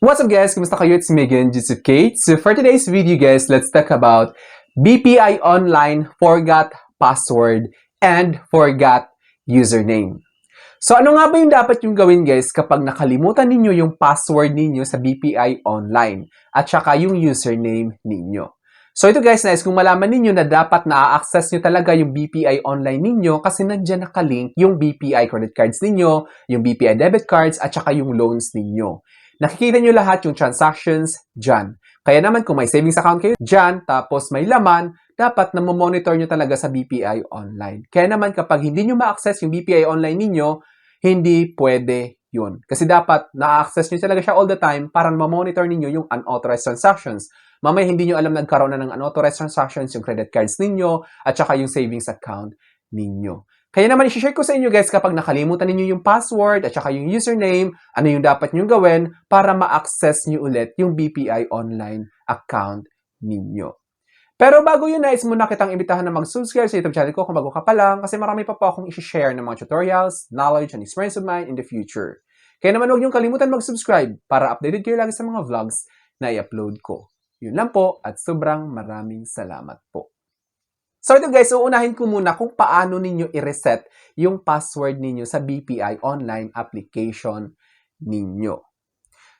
What's up guys? Kumusta kayo? It's me again, Jitsu Kate. So for today's video guys, let's talk about BPI Online forgot password and forgot username. So ano nga ba yung dapat yung gawin guys kapag nakalimutan ninyo yung password ninyo sa BPI Online at saka yung username ninyo? So ito guys, nice kung malaman ninyo na dapat na-access nyo talaga yung BPI Online ninyo kasi nandiyan nakalink yung BPI credit cards ninyo, yung BPI debit cards at saka yung loans ninyo. Nakikita nyo lahat yung transactions dyan. Kaya naman kung may savings account kayo dyan, tapos may laman, dapat na monitor nyo talaga sa BPI Online. Kaya naman kapag hindi nyo ma-access yung BPI Online ninyo, hindi pwede yun. Kasi dapat na-access nyo talaga siya all the time para ma-monitor ninyo yung unauthorized transactions. Mamaya hindi nyo alam nagkaroon na ng unauthorized transactions yung credit cards ninyo at saka yung savings account ninyo. Kaya naman i-share ko sa inyo guys kapag nakalimutan ninyo yung password at saka yung username, ano yung dapat nyo gawin para ma-access nyo ulit yung BPI Online account ninyo. Pero bago yun, nais muna kitang imbitahan na mag-subscribe sa YouTube channel ko kung bago ka pa lang kasi marami pa po akong i-share ng mga tutorials, knowledge, and experience of mine in the future. Kaya naman huwag niyong kalimutan mag-subscribe para updated kayo lagi sa mga vlogs na i-upload ko. Yun lang po at sobrang maraming salamat po. So ito guys, uunahin ko muna kung paano ninyo i-reset yung password ninyo sa BPI Online application ninyo.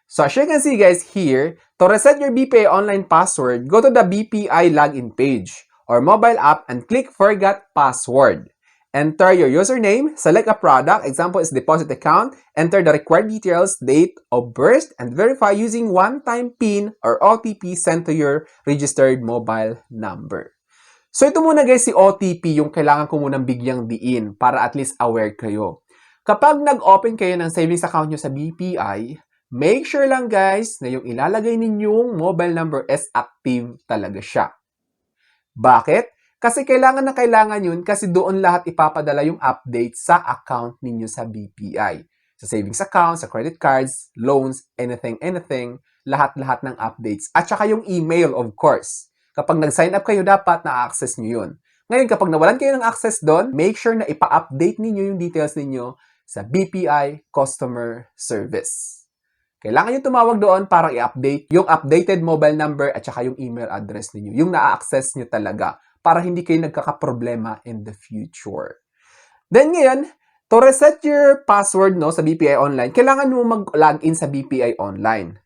So as you can see guys here, to reset your BPI Online password, go to the BPI login page or mobile app and click Forgot Password. Enter your username, select a product, example is deposit account, enter the required details, date of birth, and verify using one-time PIN or OTP sent to your registered mobile number. So ito muna guys, si OTP yung kailangan ko munang bigyang diin para at least aware kayo. Kapag nag-open kayo ng savings account nyo sa BPI, make sure lang guys na yung ilalagay ninyong mobile number is active talaga siya. Bakit? Kasi kailangan na kailangan yun kasi doon lahat ipapadala yung update sa account ninyo sa BPI. Sa savings account, sa credit cards, loans, anything, lahat-lahat ng updates. At saka yung email of course. Kapag nag-sign up kayo, dapat na-access nyo yun. Ngayon, kapag nawalan kayo ng access doon, make sure na ipa-update ninyo yung details ninyo sa BPI Customer Service. Kailangan nyo tumawag doon para i-update yung updated mobile number at saka yung email address ninyo. Yung na-access nyo talaga para hindi kayo nagkakaproblema in the future. Then ngayon, to reset your password sa BPI Online, kailangan mo mag-login sa BPI Online.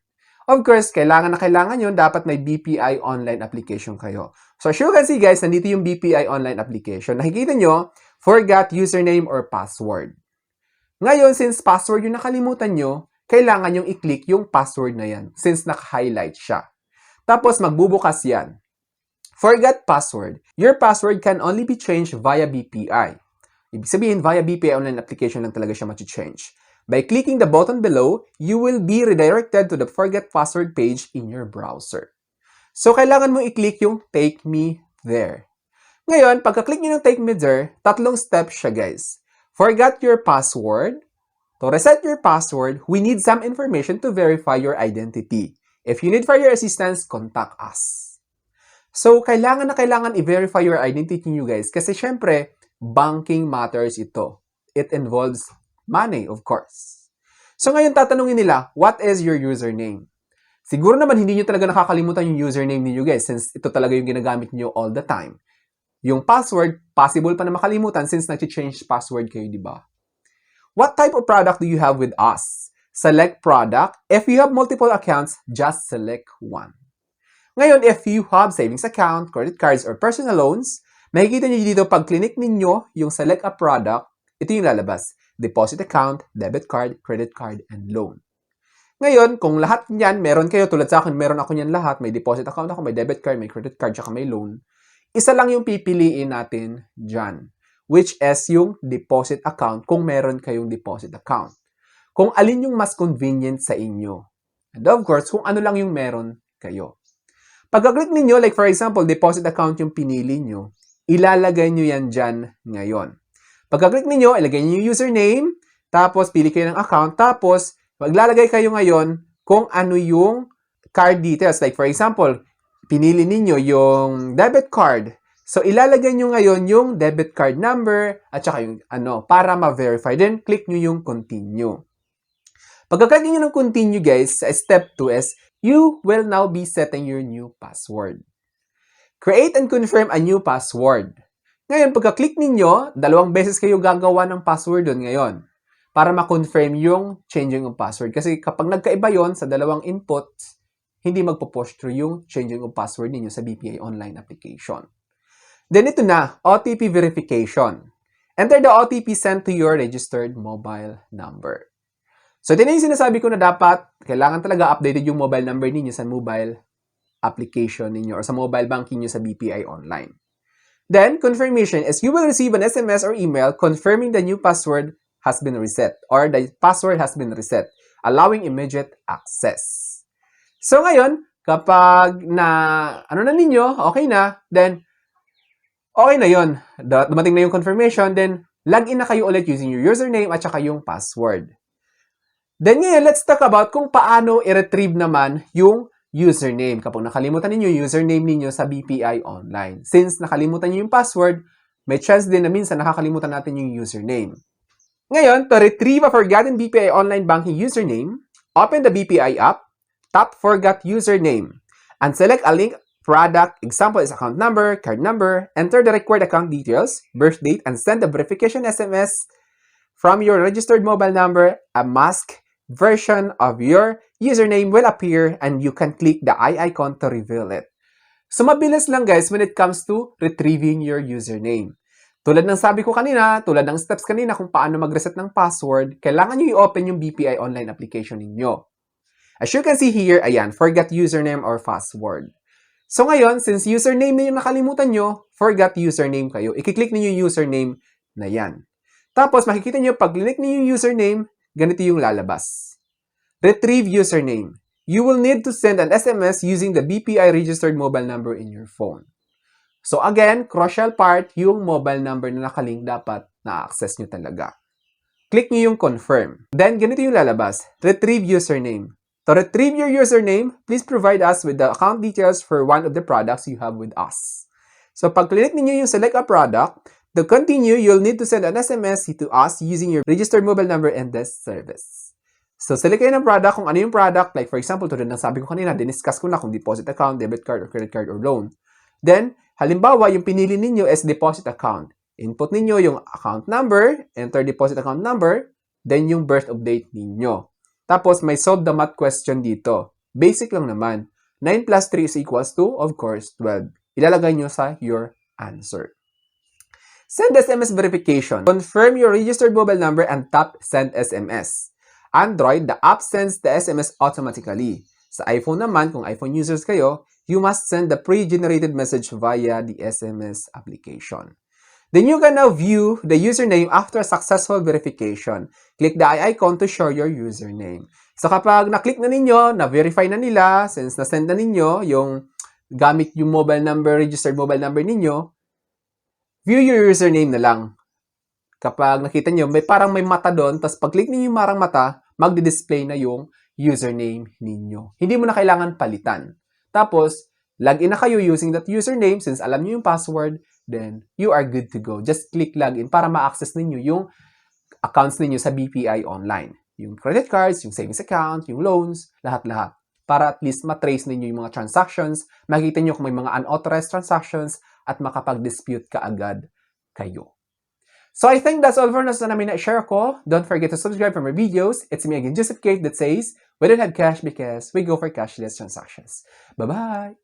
Of course, kailangan yun, dapat may BPI Online application kayo. So as you can see guys, nandito yung BPI Online application. Nakikita nyo, forgot username or password. Ngayon, since password yung nakalimutan nyo, kailangan yung i-click yung password na yan since naka-highlight siya. Tapos magbubukas yan. Forgot password. Your password can only be changed via BPI. Ibig sabihin, via BPI Online application lang talaga siya ma-change. By clicking the button below, you will be redirected to the Forget Password page in your browser. So, kailangan mo i-click yung Take Me There. Ngayon, pagka-click nyo ng Take Me There, tatlong steps siya guys. Forgot your password. To reset your password, we need some information to verify your identity. If you need further assistance, contact us. So, kailangan i-verify your identity nyo guys kasi syempre, banking matters ito. It involves money, of course. So ngayon tatanungin nila, what is your username? Siguro naman hindi nyo talaga nakakalimutan yung username niyo guys since ito talaga yung ginagamit niyo all the time. Yung password, possible pa na makalimutan since nag-change password kayo, di ba? What type of product do you have with us? Select product. If you have multiple accounts, just select one. Ngayon, if you have savings account, credit cards, or personal loans, makikita nyo dito pag clinic ninyo yung select a product, ito yung lalabas. Deposit account, debit card, credit card, and loan. Ngayon, kung lahat niyan, meron kayo, tulad sa akin, meron ako niyan lahat, may deposit account ako, may debit card, may credit card, tsaka may loan, isa lang yung pipiliin natin dyan, which is yung deposit account kung meron kayong deposit account. Kung alin yung mas convenient sa inyo. And of course, kung ano lang yung meron kayo. Pagka-click ninyo, like for example, deposit account yung pinili nyo, ilalagay nyo yan dyan ngayon. Pagka-click ninyo, ilagay niyo yung username, tapos pili kayo ng account, tapos maglalagay kayo ngayon kung ano yung card details. Like for example, pinili ninyo yung debit card. So ilalagay nyo ngayon yung debit card number at saka yung para ma-verify. Then click nyo yung continue. Pagka-click nyo ng continue guys, sa step 2 is, you will now be setting your new password. Create and confirm a new password. Ngayon, pagka-click ninyo, 2 beses kayo gagawa ng password doon ngayon para ma-confirm yung changing of password. Kasi kapag nagkaiba yon sa 2 inputs, hindi magpo-push through yung changing of password ninyo sa BPI online application. Then ito na, OTP verification. Enter the OTP sent to your registered mobile number. So, ito na yung sinasabi ko na dapat, kailangan talaga updated yung mobile number ninyo sa mobile application ninyo or sa mobile banking nyo sa BPI online. Then, confirmation is you will receive an SMS or email confirming the new password has been reset or the password has been reset, allowing immediate access. So, ngayon, kapag ninyo, okay na, then, okay na yon. Dumating na yung confirmation, then, login na kayo ulit using your username at saka yung password. Then, ngayon, let's talk about kung paano i-retrieve naman yung username. Kapag nakalimutan ninyo yung username ninyo sa BPI online. Since nakalimutan nyo yung password, may chance din na minsan nakakalimutan natin yung username. Ngayon, to retrieve a forgotten BPI online banking username, open the BPI app, tap Forgot Username, and select a link product. Example is account number, card number, enter the required account details, birth date, and send a verification SMS from your registered mobile number. A masked version of your username will appear and you can click the eye icon to reveal it. So, mabilis lang guys when it comes to retrieving your username. Tulad ng sabi ko kanina, tulad ng steps kanina kung paano mag-reset ng password, kailangan nyo i-open yung BPI online application ninyo. As you can see here, ayan, forgot username or password. So ngayon, since username na yung nakalimutan nyo, forgot username kayo. I-click niyo yung username na yan. Tapos makikita nyo, pag click niyo yung username, ganito yung lalabas. Retrieve username. You will need to send an SMS using the BPI registered mobile number in your phone. So again, crucial part, yung mobile number na nakalink dapat na-access nyo talaga. Click nyo yung confirm. Then, ganito yung lalabas. Retrieve username. To retrieve your username, please provide us with the account details for one of the products you have with us. So pag click niyo yung select a product, to continue, you'll need to send an SMS to us using your registered mobile number and this service. So select kayo ng product kung ano yung product. Like for example, tulad ng sabi ko kanina, diniscuss ko na kung deposit account, debit card, or credit card, or loan. Then, halimbawa, yung pinili ninyo is deposit account. Input ninyo yung account number, enter deposit account number, then yung birth of date ninyo. Tapos, may solve the math question dito. Basic lang naman. 9 plus 3 is equals to, of course, 12. Ilalagay nyo sa your answer. Send SMS verification. Confirm your registered mobile number and tap Send SMS. Android, the app sends the SMS automatically. Sa iPhone naman, kung iPhone users kayo, you must send the pre-generated message via the SMS application. Then you can now view the username after successful verification. Click the eye icon to show your username. So kapag na-click na ninyo, na-verify na nila, since na-send na ninyo yung gamit yung mobile number, registered mobile number ninyo, view your username na lang. Kapag nakita nyo, may mata doon, tapos pag-click ninyo yung marang mata, magdi-display na yung username ninyo. Hindi mo na kailangan palitan. Tapos, login na kayo using that username. Since alam nyo yung password, then you are good to go. Just click login para ma-access ninyo yung accounts ninyo sa BPI online. Yung credit cards, yung savings account, yung loans, lahat-lahat. Para at least matrace ninyo yung mga transactions, makikita nyo kung may mga unauthorized transactions, at makapag-dispute ka agad kayo. So I think that's all for us na namin na-share ko. Don't forget to subscribe for more videos. It's me again, Joseph Kate, that says, we don't have cash because we go for cashless transactions. Bye-bye!